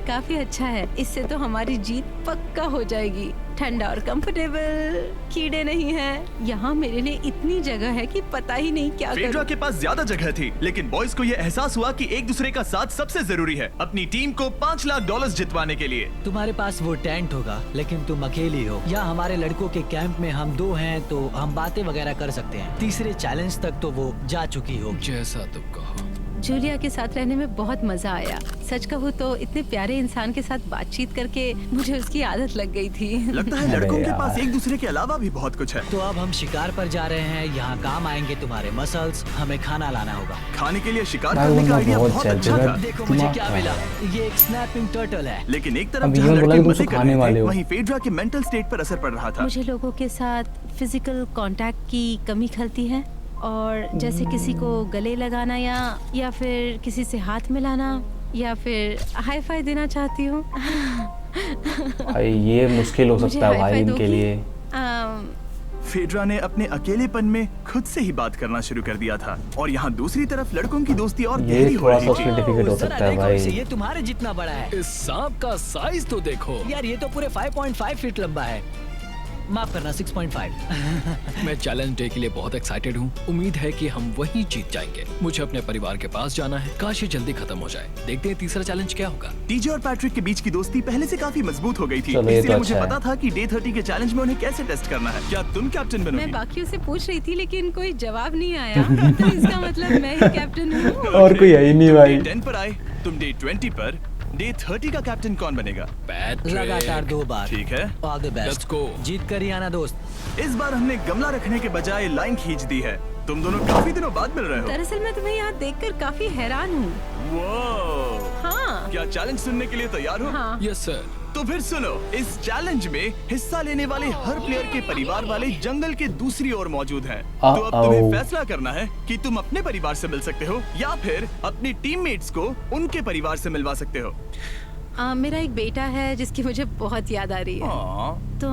काफी अच्छा है। इससे तो हमारी जीत पक्का हो जाएगी। ठंडा और कंफर्टेबल, कीड़े नहीं हैं। यहाँ मेरे लिए इतनी जगह है कि पता ही नहीं क्या फेड्रा करूं। के पास ज्यादा जगह थी, लेकिन बॉयज को ये एहसास हुआ कि एक दूसरे का साथ सबसे जरूरी है अपनी टीम को $5 लाख जितवाने के लिए। तुम्हारे पास वो टेंट होगा, लेकिन तुम अकेली हो। या हमारे लड़कों के कैंप में हम 2 हैं तो हम बातें वगैरह कर सकते हैं। तीसरे चैलेंज तक तो वो जा चुकी हो। जैसा तुम कहो। जूलिया के साथ रहने में बहुत मजा आया। सच कहूँ तो इतने प्यारे इंसान के साथ बातचीत करके मुझे उसकी आदत लग गई थी। लगता है लड़कों के पास एक दूसरे के अलावा भी बहुत कुछ है। तो अब हम शिकार पर जा रहे हैं। यहाँ काम आएंगे तुम्हारे मसल्स। हमें खाना लाना होगा। खाने के लिए शिकार भाई करने वो का ना आइडिया बहुत बहुत चलते अच्छा हैं। था। देखो मुझे दिमाग क्या खराब मिला। है। ये एक स्नैपिंग टर्टल है। लेकिन एक तरफ अब जहाँ ये बोला लड़के कि मजे तुम कर खाने रहे वाले थे, हो। वहीं फेड्रा के मेंटल स्टेट पर असर पड़ रहा था। मुझे लोगों के साथ फिजिकल कांटेक्ट की कमी खलती है, और जैसे किसी को गले लगाना या फिर किसी से हाथ मिलाना या फिर हाई फाई देना चाहती हूँ। भाई ये मुश्किल हो मुझे सकता है हाई भाई फाई इनके दोगी? लिए। फेड्रा ने अपने अकेलेपन में खुद से ही बात करना शुरू कर दिया था, और यहाँ दूसरी तरफ लड़कों की दोस्ती और ये गहरी हो थोड़ा रही सा थी। उसमें डिफिकल्ट हो जरा सकता है देखो भाई। इसे, ये तुम्हारे जितना बड़ा है। इस सांप का साइज तो देखो। यार ये तो पूरे 5.5 फीट लंबा है। माफ करना 6.5। मैं चैलेंज डे के लिए बहुत एक्साइटेड हूँ। उम्मीद है कि हम वहीं जीत जाएंगे। मुझे अपने परिवार के पास जाना है। काश ये जल्दी खत्म हो जाए। देखते हैं तीसरा चैलेंज क्या होगा। टीजे और पैट्रिक के बीच की दोस्ती पहले से काफी मजबूत हो गई थी, चलो, ये तो इसलिए मुझे अच्छा है। पता था कि डे 30 के चैलेंज में उन्हें कैसे टेस्ट करना है। क्या तुम कैप्टन मैं बनोगी? बाकियों से पूछ रही थी लेकिन कोई जवाब नहीं आया। तो इसका मतलब मैं ही कैप्टन हूँ। और कोई है ही नहीं भाई। डे 10 पर आए, तुम डे 20 पर। डे 30 का कैप्टन कौन बनेगा? पैट्रिक। लगातार 2 बार। ठीक है। All the best. Let's go। जीत कर ही आना दोस्त। इस बार हमने गमला रखने के बजाय लाइन खींच दी है। तुम दोनों काफी दिनों बाद मिल रहे हो। दरअसल मैं तुम्हें यहाँ देखकर काफी हैरान हूँ। वो हाँ क्या चैलेंज सुनने के लिए तैयार हो? हाँ। Yes sir. तो फिर सुनो, इस चैलेंज में हिस्सा लेने वाले हर प्लेयर के परिवार वाले जंगल के दूसरी ओर मौजूद हैं। तो अब तुम्हें फैसला करना है कि तुम अपने परिवार से मिल सकते हो या फिर अपनी टीममेट्स को उनके परिवार से मिलवा सकते हो। मेरा एक बेटा है जिसकी मुझे बहुत याद आ रही है, हाँ। तो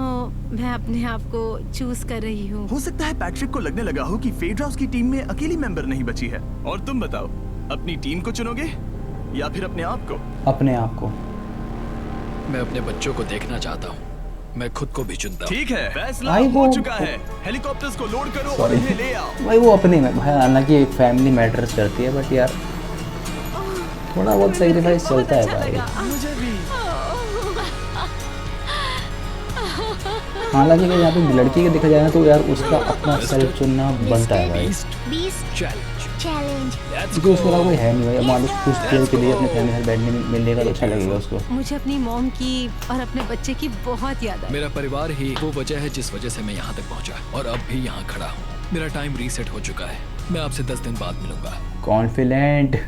मैं अपने आप को चूज कर रही हूँ। हो सकता है पैट्रिक को लगने लगा हो कि फेड्रा उसकी टीम में अकेली मेंबर नहीं बची है। और तुम बताओ, अपनी टीम को चुनोगे या फिर अपने आप को? अपने आप को। मैं अपने बच्चों को देखना चाहता हूँ। मैं खुद को भी चुनता हूँ। ठीक है, फैसला भाई हो वो- चुका है। हेलीकॉप्टर्स को लोड करो और सॉरी इन्हें ले आओ। भाई, वो अपने में भाई, हालांकि फैमिली मैटर्स करती है, बट यार थोड़ा बहुत सेक्रीफाइस चलता है भाई। मुझे भी। हालांकि अगर यहाँ पे लड़की के देखा जाए ना तो यार उसका अपना सेल्फ चुनना बनता है भाई, क्योंकि उसके अलावा कोई है नहीं भाई। मान लो कुछ देर के लिए अपने फैमिली के साथ बैठने मिलेगा तो अच्छा लगेगा उसको। मुझे अपनी मॉम की और अपने बच्चे की बहुत याद आई। मेरा परिवार ही वो वजह है जिस वजह से मैं यहाँ तक पहुँचा, और अब भी यहाँ खड़ा हूँ। मेरा टाइम रीसेट हो चुका है। मैं आपसे 10 दिन बाद मिलूंगा। कॉन्फिडेंट।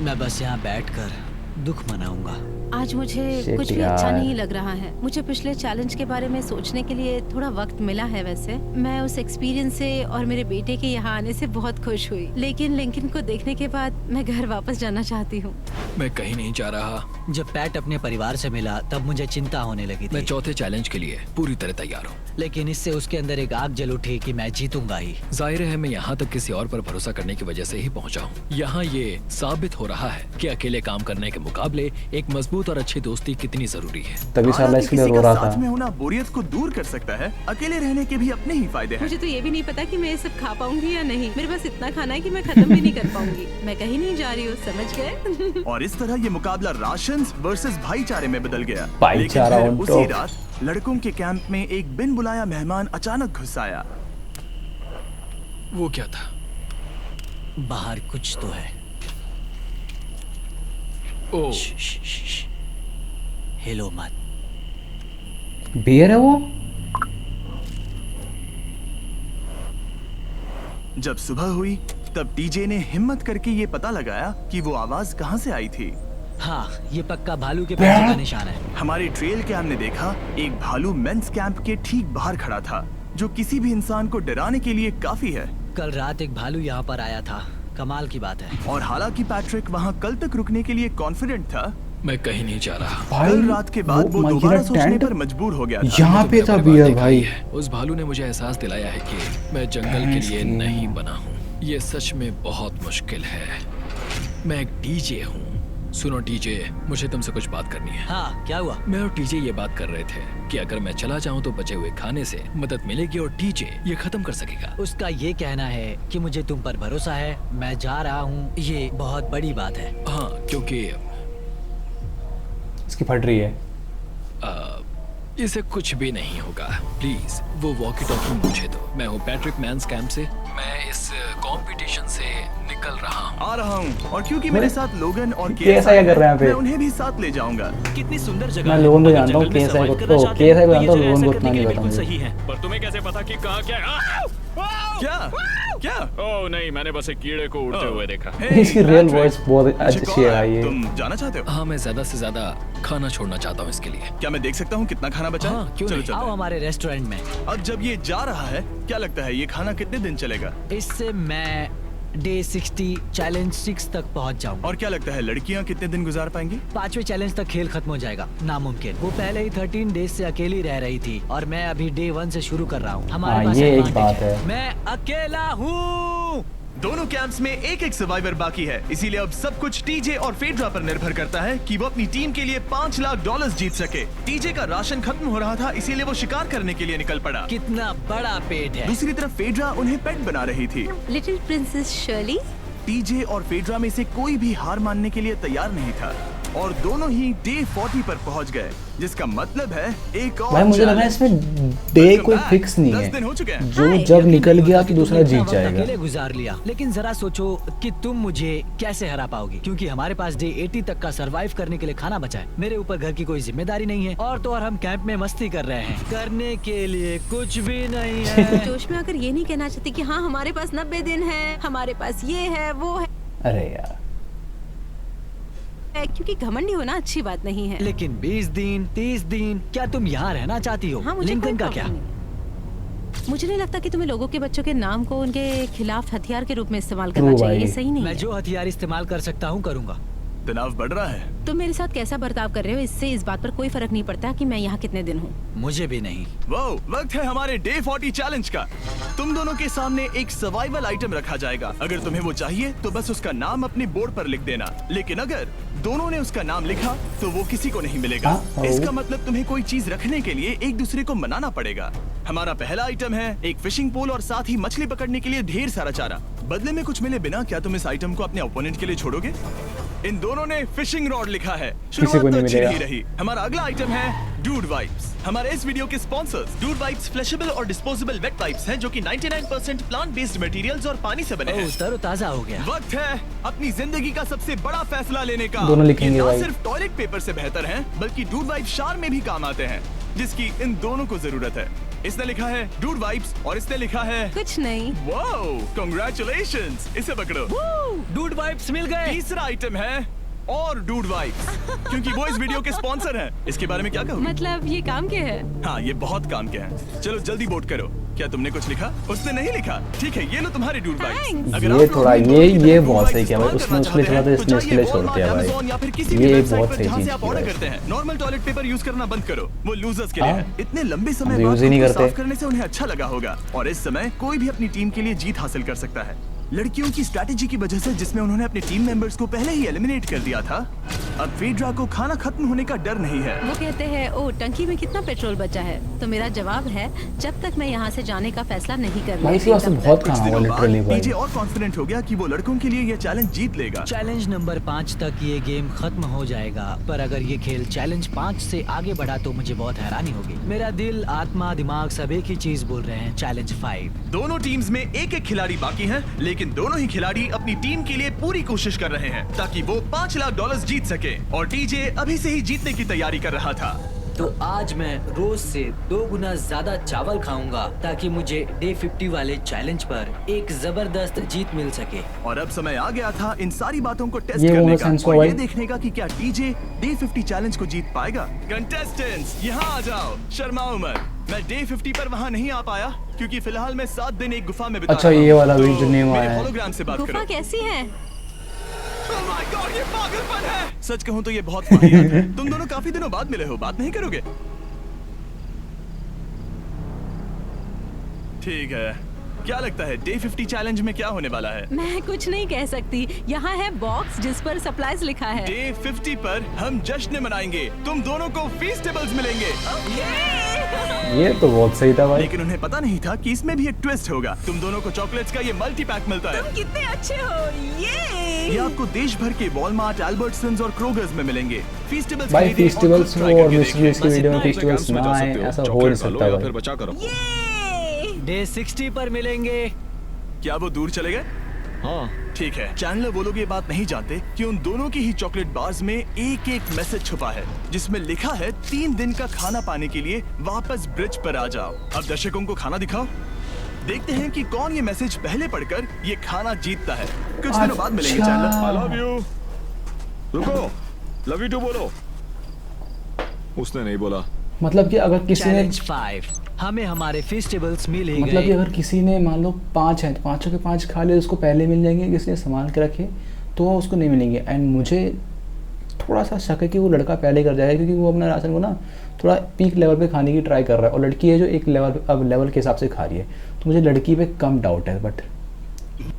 मैं बस यहाँ बैठकर दुख मनाऊंगा। आज मुझे Shit कुछ भी अच्छा यार। नहीं लग रहा है। मुझे पिछले चैलेंज के बारे में सोचने के लिए थोड़ा वक्त मिला है। वैसे मैं उस एक्सपीरियंस से और मेरे बेटे के यहाँ आने से बहुत खुश हुई, लेकिन लिंकन को देखने के बाद मैं घर वापस जाना चाहती हूँ। मैं कहीं नहीं जा रहा। जब पैट अपने परिवार से मिला तब मुझे चिंता होने लगी मैं थी, चौथे चैलेंज के लिए पूरी तरह तैयार हूँ। लेकिन इससे उसके अंदर एक आग जल उठी कि मैं जीतूंगा ही। जाहिर है मैं यहाँ तक किसी और पर भरोसा करने की वजह से ही पहुँचा हूँ। यहाँ ये साबित हो रहा है कि अकेले काम करने के मुकाबले एक मजबूत और अच्छी दोस्ती कितनी जरूरी है। तभी साला हालांकि इसके लिए किसी रो का रहा साथ में था। होना बोरियत को दूर कर सकता है। अकेले रहने के भी अपने ही फायदे हैं। मुझे तो ये भी नहीं पता कि मैं ये सब खा पाऊंगी या नहीं। मेरे पास इतना खाना है कि मैं खत्म भी नहीं कर पाऊंगी। मैं कहीं नहीं जा रही हूँ, समझ गए? और इस तरह ये मुकाबला राशंस वर्सेस भाईचारे में बदल गया। भाईचारा लेकिन on फिर उसी top। रात लड़कों के कैंप में एक बिन बुलाया मेहमान अचानक घुस आया। वो क्या था? बाहर कुछ तो है। ओ, हिलो मत। बियर है वो? जब सुबह हुई तब टीजे ने हिम्मत करके ये पता लगाया कि वो आवाज कहाँ से आई थी। हाँ, ये पक्का भालू के पैरों का निशान है। हमारे ट्रेल कैम ने देखा एक भालू मेंस कैंप के ठीक बाहर खड़ा था, जो किसी भी इंसान को डराने के लिए काफी है। कल रात एक भालू यहाँ पर आया था, कमाल की बात है। और हालांकि पैट्रिक वहाँ कल तक रुकने के लिए कॉन्फिडेंट था, मैं कहीं नहीं जा रहा। कल रात के बाद वो दोबारा सोचने पर मजबूर हो गया था। यहाँ पे था बियर भाई। उस भालू ने मुझे एहसास दिलाया है कि मैं जंगल के लिए नहीं बना हूँ। ये सच में बहुत मुश्किल है। मैं एक डीजे हूँ। सुनो टीजे, मुझे तुमसे कुछ बात करनी है। हाँ, क्या हुआ? मैं और टीजे ये बात कर रहे थे कि अगर मैं चला जाऊँ तो बचे हुए खाने से मदद मिलेगी और टीजे ये खत्म कर सकेगा। उसका ये कहना है कि मुझे तुम पर भरोसा है, मैं जा रहा हूँ, ये बहुत बड़ी बात है। हाँ, क्योंकि इसकी फट रही है। इसे कुछ भी नहीं होगा। प्लीज वो वॉकी टॉकी मुझे दो। मैं हूँ पैट्रिक मेंस कैंप से। मैं इस कंपटीशन से निकल रहा हूँ। आ रहा हूँ, और क्योंकि मेरे साथ लोगन और KSI कर रहे हैं मैं उन्हें भी साथ ले जाऊंगा। कितनी सुंदर जगह मैं है। लोगों को अगर जानता हूँ, जंगल में KSI को survive तो करना चाहते हैं, KSI को तो ये जानता हूँ, जगह लोगों को ऐसा उतना करने नहीं के लिए बताऊंगा। बिल्कुल सही है। पर तुम्हें कैसे पता कि कहाँ क्या है? क्या क्या? ओह नहीं, मैंने बस एक कीड़े को उड़ते हुए देखा। Hey, इसकी रियल Patrick, वॉइस बहुत कुछ अच्छी कॉल है भाई। ये तुम जाना चाहते हो? हाँ, मैं ज्यादा से ज्यादा खाना छोड़ना चाहता हूँ इसके लिए। क्या मैं देख सकता हूँ कितना खाना बचा है? हाँ, क्यों चलो नहीं? चलते आओ हैं। हमारे रेस्टोरेंट में। अब जब ये जा रहा है, क्या लगता है ये खाना कितने दिन चलेगा? इससे मैं डे 60 चैलेंज 6 तक पहुंच जाऊंगा। और क्या लगता है लड़कियाँ कितने दिन गुजार पाएंगी? 5वें चैलेंज तक खेल खत्म हो जाएगा। नामुमकिन। वो पहले ही 13 डेज से अकेली रह रही थी और मैं अभी डे 1 से शुरू कर रहा हूँ। हमारे हाँ, पास ये एक advantage बात है। मैं अकेला हूँ। दोनों कैंप्स में एक सर्वाइवर बाकी है, इसीलिए अब सब कुछ टीजे और फेड्रा पर निर्भर करता है कि वो अपनी टीम के लिए $5 लाख जीत सके। टीजे का राशन खत्म हो रहा था, इसीलिए वो शिकार करने के लिए निकल पड़ा। कितना बड़ा पेट है। दूसरी तरफ फेड्रा उन्हें पेट बना रही थी। Little princess Shirley. टीजे और फेड्रा में से कोई भी हार मानने के लिए तैयार नहीं था, और दोनों ही डे 40 पर पहुंच गए, जिसका मतलब है एक और भाई मुझे लगा challenge। इसमें डे कोई फिक्स नहीं 10 दिन हो है, चुके हैं। जो जब निकल गया तो दूसरा तुमने जीत इतना वक्त जाएगा। अकेले गुजार लिया, लेकिन जरा सोचो कि तुम मुझे कैसे हरा पाओगी, क्योंकि हमारे पास डे 80 तक का सरवाइव करने के लिए खाना बचा है। मेरे ऊपर घर की कोई जिम्मेदारी नहीं है, और तो और हम कैंप में मस्ती कर रहे हैं। करने के लिए कुछ भी नहीं है। जोश में आकर ये नहीं कहना चाहती कि हाँ हमारे पास 90 दिन है, हमारे पास ये है वो है, अरे यार, क्योंकि घमंडी होना अच्छी बात नहीं है। लेकिन 20 दिन 30 दिन, क्या तुम यहाँ रहना चाहती हो? हाँ, मुझे लिंकन कोई का क्या? प्रॉब्लम नहीं। मुझे नहीं लगता कि तुम्हें लोगों के बच्चों के नाम को उनके खिलाफ हथियार के रूप में इस्तेमाल करना True चाहिए। भाई। ये सही नहीं मैं है। जो हथियार इस्तेमाल कर सकता हूँ करूँगा। तनाव बढ़ रहा है। तुम मेरे साथ कैसा बर्ताव कर रहे हो, इससे इस बात पर कोई फर्क नहीं पड़ता कि मैं यहाँ कितने दिन हूँ। मुझे भी नहीं। वो वक्त है हमारे डे 40 चैलेंज का। तुम दोनों के सामने एक सर्वाइवल आइटम रखा जाएगा। अगर तुम्हें वो चाहिए तो बस उसका नाम अपने बोर्ड पर लिख देना, लेकिन अगर दोनों ने उसका नाम लिखा तो वो किसी को नहीं मिलेगा। इसका मतलब तुम्हें कोई चीज रखने के लिए एक दूसरे को मनाना पड़ेगा। हमारा पहला आइटम है एक फिशिंग पोल और साथ ही मछली पकड़ने के लिए ढेर सारा चारा। बदले में कुछ मिले बिना क्या तुम इस आइटम को अपने ओपोनेंट के लिए छोड़ोगे? इन दोनों ने फिशिंग रॉड लिखा है। शुरुआत तो अच्छी नहीं रही। हमारा अगला आइटम है डूड वाइप्स। हमारे इस वीडियो के स्पॉन्सर्स डूड वाइप्स फ्लैशेबल और डिस्पोजेबल वेट वाइप्स हैं, जो कि 99% प्लांट बेस्ड मटेरियल्स और पानी से बने हैं। तरोताजा हो गया। वक्त है अपनी जिंदगी का सबसे बड़ा फैसला लेने का। दोनों लिखेंगे ये ना भाई। सिर्फ टॉयलेट पेपर से बेहतर हैं, बल्कि डूड वाइप शार में भी काम आते हैं, जिसकी इन दोनों को जरूरत है। इसने लिखा है डूड वाइप्स और इसने लिखा है कुछ नहीं। Wow, congratulations. इसे पकड़ो। डूड वाइप्स मिल गए। तीसरा आइटम है और डूड वाइप्स, क्योंकि वो इस वीडियो के स्पॉन्सर हैं। इसके बारे में क्या कहोगे? मतलब ये काम क्या है? हाँ, ये बहुत काम के हैं। चलो जल्दी वोट करो। क्या तुमने कुछ लिखा? उसने नहीं लिखा। ठीक है, ये लो तुम्हारे डूड वाइप्स। ये थोड़ा ये बहुत सही किया भाई। उसने उसके लिए छोड़ा था, इसने इसके लिए छोड़ दिया भाई। या फिर किसी भी ये वेबसाइट बहुत पर सही जहाँ चीज से आप ऑर्डर करते हैं। नॉर्मल टॉयलेट पेपर यूज करना बंद करो, वो लूजर्स के लिए है। इतने लंबे समय हम बाद यूज ही नहीं खुद को करते। साफ करने से उन्हें अच्छा लगा होगा, और इस समय कोई भी अपनी टीम के लिए जीत हासिल कर सकता है। लड़कियों की स्ट्रैटेजी की वजह से, जिसमें उन्होंने अपने टीम मेंबर्स को पहले ही एलिमिनेट कर दिया था, अब फेड्रा को खाना खत्म होने का डर नहीं है। वो कहते हैं ओ टंकी में कितना पेट्रोल बचा है, तो मेरा जवाब है जब तक मैं यहाँ से जाने का फैसला नहीं कर भाई लेती, इसी वास्ते तब तक। बहुत कुछ खाना हुआ दिनों बाद लिटरली भाई। डीजे और कॉन्फिडेंट हो गया कि वो लड़कों के लिए ये चैलेंज जीत लेगा। चैलेंज नंबर 5 तक ये गेम खत्म हो जाएगा, पर अगर ये खेल चैलेंज 5 से आगे बढ़ा तो मुझे बहुत हैरानी होगी। मेरा दिल, आत्मा, दिमाग सब एक ही चीज बोल रहे हैं, चैलेंज 5। दोनों टीम्स में एक एक खिलाड़ी बाकी हैं, लेकिन दोनों ही खिलाड़ी अपनी टीम के लिए पूरी कोशिश कर रहे हैं ताकि वो $5 लाख जीत सके। और डीजे अभी से ही जीतने की तैयारी कर रहा था। तो आज मैं रोज से 2 गुना ज्यादा चावल खाऊंगा ताकि मुझे डे 50 वाले चैलेंज पर एक जबरदस्त जीत मिल सके। और अब समय आ गया था इन सारी बातों को टेस्ट ये करने वो का सेंस और हुआ ये भाई। देखने का कि क्या डीजे डे 50 चैलेंज को जीत पाएगा। कंटेस्टेंट्स यहाँ आ जाओ, शर्माओ मत। मैं डे 50 पर वहाँ नहीं आ पाया क्योंकि फिलहाल मैं 7 दिन एक गुफा में बिता अच्छा, रहा ये हूँ। वाला तो वीडियो नहीं हुआ मेरे है। होलोग्राम से बात गुफा करो। कैसी है? Oh my God, ये पागलपन है। सच कहूँ तो ये बहुत वाहियात है। तुम दोनों काफी दिनों बाद मिले हो, बात नहीं करोगे? ठीक है, क्या लगता है डे 50 चैलेंज में क्या होने वाला है? मैं कुछ नहीं कह सकती। यहाँ है बॉक्स जिस पर सप्लाईज लिखा है। डे 50 पर हम जश्न मनाएंगे, तुम दोनों को फीस्टेबल्स मिलेंगे। ये तो बहुत सही था भाई। लेकिन उन्हें पता नहीं था कि इसमें भी एक ट्विस्ट होगा। तुम दोनों को चॉकलेट्स का ये मल्टी पैक मिलता है। तुम कितने अच्छे हो, ये आपको देश भर के वॉलमार्ट, एल्बर्टसन्स और क्रोगर्स में मिलेंगे। फीस्टेबल्स भाई खरीदिए और फेस्टिवल्स खुद हो try और करके मिस्टर देखिए। इसके वीडियो में अपने फेस्टिवल्स कैंप्स में ना जा आए, सकते हो। ऐसा हो चॉकलेट नहीं खा लो सकता या भाई। फिर बचा करो। डे 60 पर मिलेंगे। क्या वो दूर चले गए? हाँ, ठीक है, चैनलर वो लोग ये बात नहीं जानते कि उन दोनों की ही चॉकलेट बार्स में एक एक मैसेज छुपा है जिसमें लिखा है 3 दिन का खाना पाने के लिए वापस ब्रिज पर आ जाओ। अब दर्शकों को खाना दिखाओ, देखते हैं कि कौन ये मैसेज पहले पढ़कर ये खाना जीतता है। कुछ दिनों बाद मिलेंगे अच्छा। चैनलर। I love you. रुको, लव यू टू बोलो। उसने नहीं बोला। मतलब कि अगर किसी ने चैलेंज 5, हमें हमारे फेस्टिवल्स मिल ही मतलब कि गए। अगर किसी ने मान लो 5 हैं तो 5 के 5 खा ले, उसको पहले मिल जाएंगे। किसी ने संभाल के रखे तो वो उसको नहीं मिलेंगे। एंड मुझे थोड़ा सा शक है कि वो लड़का पहले कर जाएगा क्योंकि वो अपना राशन को ना थोड़ा पीक लेवल पे खाने की ट्राई कर रहा है और लड़की है जो एक लेवल अब लेवल के हिसाब से खा रही है। तो मुझे लड़की पे कम डाउट है, बट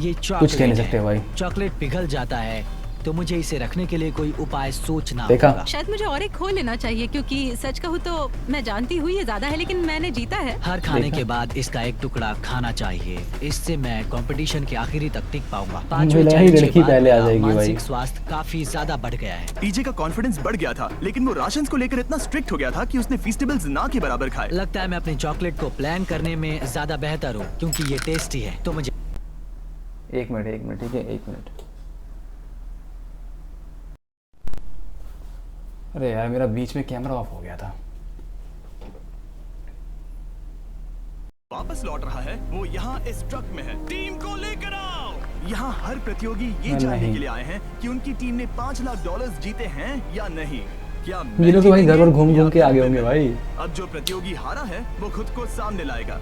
ये कुछ कह नहीं सकते भाई। चॉकलेट पिघल जाता है तो मुझे इसे रखने के लिए कोई उपाय सोचना देखा? होगा। शायद मुझे और एक खो लेना चाहिए क्योंकि सच कहूँ तो मैं जानती हूँ ये ज्यादा है लेकिन मैंने जीता है। हर खाने देखा? के बाद इसका एक टुकड़ा खाना चाहिए। इससे मैं कंपटीशन के आखिरी तक टिक पाऊंगा। मुझे पांचवें लगा ही चैलेंज के लड़की बाद पहले आ मेरा जाएगी भाई। मानसिक स्वास्थ्य काफी ज्यादा बढ़ गया है। डीजे का कॉन्फिडेंस बढ़ गया था, लेकिन वो राशन को लेकर इतना स्ट्रिक्ट हो गया था कि उसने फीस्टेबल्स ना के बराबर खाए। लगता है मैं अपने चॉकलेट को प्लान करने में ज्यादा बेहतर हूँ क्योंकि ये टेस्टी है। तो मुझे एक मिनट ठीक है, 1 मिनट। अरे यार मेरा बीच में कैमरा ऑफ हो गया था। वापस लौट रहा है, वो यहाँ इस ट्रक में है। टीम को लेकर आओ। यहाँ हर प्रतियोगी ये जानने नहीं। के लिए आए हैं कि उनकी टीम ने $5 लाख जीते हैं या नहीं। क्या ये लोग तो भाई घर पर घूम या घूम के आगे फिर होंगे भाई। अब जो प्रतियोगी हारा है वो खुद को सामने लाएगा।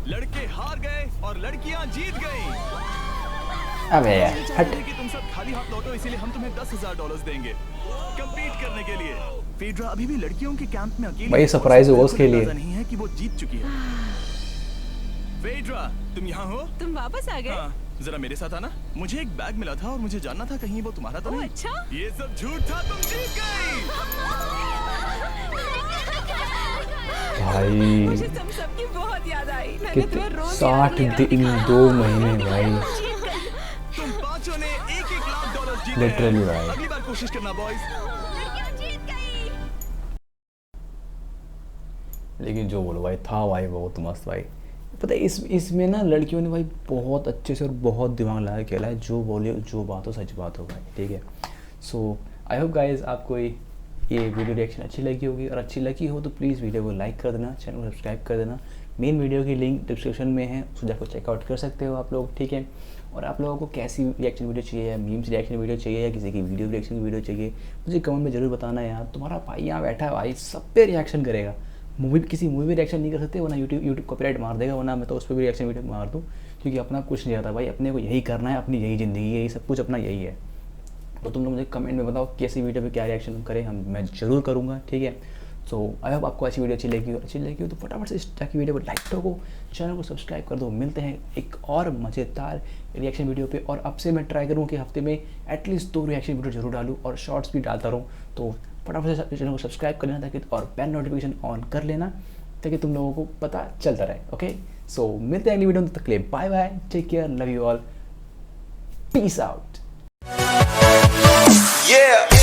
लड़के हार गए और लड़कियां जीत गई। अबे यार हम हट। चाहते हैं कि तुम सब खाली हाथ लौटो, इसीलिए हम तुम्हें $10,000 देंगे कंपीट करने के लिए। फेड्रा अभी भी लड़कियों के कैंप में अकेली भाई है, सरप्राइज और होगा उसको उसके लिए। अंदाजा नहीं है कि वो जीत चुकी है। फेड्रा, तुम यहाँ हो? तुम वापस आ गए? हाँ, जरा मेरे साथ आना। मुझे एक बैग मिला था और मुझे जानना था कहीं वो तुम्हारा तो ओह, नहीं। अच्छा? ये सब झूठ था, तुम जीत गई। भाई मुझे तुम सबकी बहुत याद आई। मैंने कितने तुम्हें रोज 60 दिन 2 महीने भाई। तुम पांचों ने $1-1 लाख जीते Literally हैं। भाई। अगली बार कोशिश करना बॉयज। लेकिन जो बोलो भाई था भाई बहुत मस्त भाई। पता है इसमें ना लड़कियों ने भाई बहुत अच्छे से और बहुत दिमाग लगा के खेला है। जो बोले जो बात हो सच बात हो भाई, ठीक है। सो आई होप गाइज आपको ये वीडियो रिएक्शन अच्छी लगी होगी, और अच्छी लगी हो तो प्लीज़ वीडियो को लाइक कर देना, चैनल को सब्सक्राइब कर देना। मेन वीडियो की लिंक डिस्क्रिप्शन में है, उसको जाकर चेकआउट कर सकते हो आप लोग, ठीक है। और आप लोगों को कैसी रिएक्शन वीडियो चाहिए, या मीम्स रिएक्शन वीडियो चाहिए, या किसी की वीडियो रिएक्शन की वीडियो चाहिए, मुझे कमेंट में ज़रूर बताना यार। तुम्हारा भाई यहाँ बैठा है भाई, सब पे रिएक्शन करेगा। किसी मूवी में रिएक्शन नहीं कर सकते वरना यूट्यूब कॉपीराइट मार देगा, वरना मैं तो उस पर भी रिएक्शन वीडियो मार दूँ, क्योंकि अपना कुछ नहीं आता भाई। अपने को यही करना है, अपनी यही ज़िंदगी है, यही सब कुछ अपना यही है। तो तुम लोग मुझे कमेंट में बताओ कैसी वीडियो पे क्या रिएक्शन करें, मैं ज़रूर करूँगा, ठीक है। सो आई होप आपको अच्छी वीडियो अच्छी लगी तो फटाफट से इस जाके वीडियो को लाइक ठोको, चैनल को सब्सक्राइब कर दो। मिलते हैं एक और मज़ेदार रिएक्शन वीडियो पे, और अब से मैं ट्राई करूँ कि हफ्ते में एटलीस्ट 2 रिएक्शन वीडियो जरूर डालूँ और शॉर्ट्स भी डालता रहूँ। तो फटाफट से चैनल को सब्सक्राइब कर लेना ताकि, और बेल नोटिफिकेशन ऑन कर लेना ताकि तुम लोगों को पता चलता रहे। ओके, सो मिलते हैं अगली वीडियो में, तब तक के लिए bye bye, take care, love you all, peace out. Yeah.